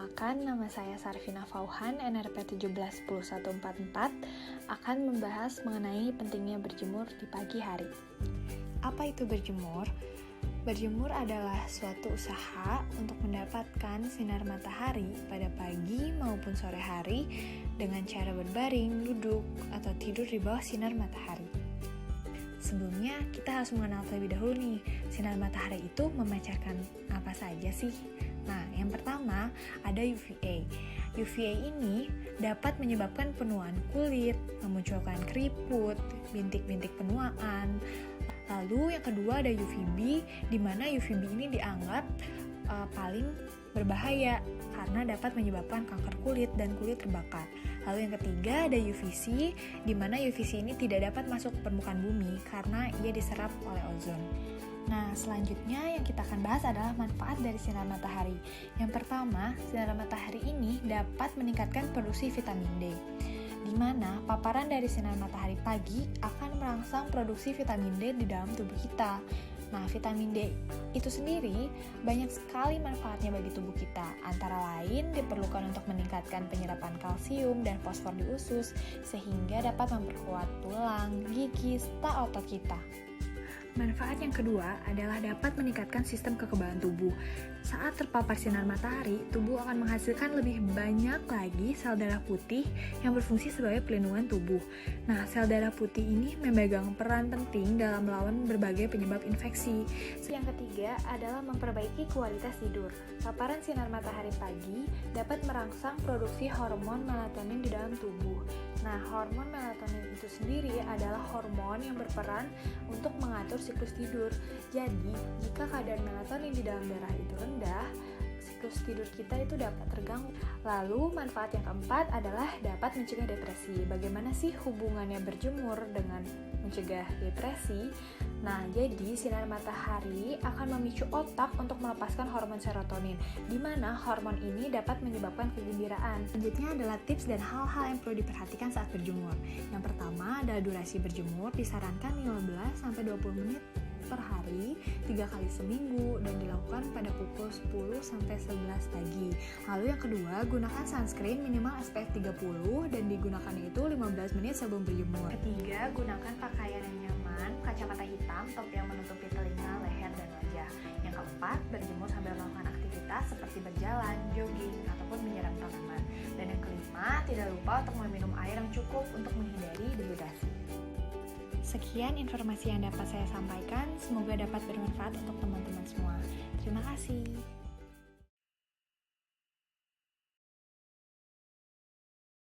Perkenalkan, nama saya Sarvina Fauhan, NRP 171144, akan membahas mengenai pentingnya berjemur di pagi hari. Apa itu berjemur? Berjemur adalah suatu usaha untuk mendapatkan sinar matahari pada pagi maupun sore hari dengan cara berbaring, duduk, atau tidur di bawah sinar matahari. Sebelumnya, kita harus mengenal terlebih dahulu nih, sinar matahari itu memancarkan apa saja sih? Nah, yang pertama ada UVA. UVA ini dapat menyebabkan penuaan kulit, memunculkan keriput, bintik-bintik penuaan. Lalu yang kedua ada UVB, di mana UVB ini dianggap paling berbahaya karena dapat menyebabkan kanker kulit dan kulit terbakar. Lalu yang ketiga ada UVC, di mana UVC ini tidak dapat masuk ke permukaan bumi karena ia diserap oleh ozon. Nah, selanjutnya yang kita akan bahas adalah manfaat dari sinar matahari. Yang pertama, sinar matahari ini dapat meningkatkan produksi vitamin D, di mana paparan dari sinar matahari pagi akan merangsang produksi vitamin D di dalam tubuh kita. Nah, vitamin D itu sendiri banyak sekali manfaatnya bagi tubuh kita. Antara lain diperlukan untuk meningkatkan penyerapan kalsium dan fosfor di usus, sehingga dapat memperkuat tulang, gigi, serta otot kita. Manfaat yang kedua adalah dapat meningkatkan sistem kekebalan tubuh. Saat terpapar sinar matahari, tubuh akan menghasilkan lebih banyak lagi sel darah putih yang berfungsi sebagai pelindungan tubuh. Nah, sel darah putih ini memegang peran penting dalam melawan berbagai penyebab infeksi. Yang ketiga adalah memperbaiki kualitas tidur. Paparan sinar matahari pagi dapat merangsang produksi hormon melatonin di dalam tubuh. Nah, hormon melatonin itu sendiri adalah hormon yang berperan untuk mengatur siklus tidur. Jadi, jika kadar melatonin di dalam darah itu rendah, siklus tidur kita itu dapat terganggu. Lalu, manfaat yang keempat adalah dapat mencegah depresi. Bagaimana sih hubungannya berjemur dengan mencegah depresi? Nah, jadi sinar matahari akan memicu otak untuk melepaskan hormon serotonin, di mana hormon ini dapat menyebabkan kegembiraan. Selanjutnya adalah tips dan hal-hal yang perlu diperhatikan saat berjemur. Yang pertama adalah durasi berjemur, disarankan 15-20 menit per hari, 3 kali seminggu, dan dilakukan pada pukul 10-11 pagi. Lalu yang kedua, gunakan sunscreen minimal SPF 30 dan digunakan itu 15 menit sebelum berjemur. Ketiga, gunakan pakaian yang nyaman, kacamata hitam, topi yang menutupi telinga, leher, dan wajah. Yang keempat, berjemur sambil melakukan aktivitas seperti berjalan, jogging, ataupun menyiram tanaman. Dan yang kelima, tidak lupa untuk meminum air yang cukup untuk menghindari dehidrasi. Sekian informasi yang dapat saya sampaikan, semoga dapat bermanfaat untuk teman-teman semua. Terima kasih.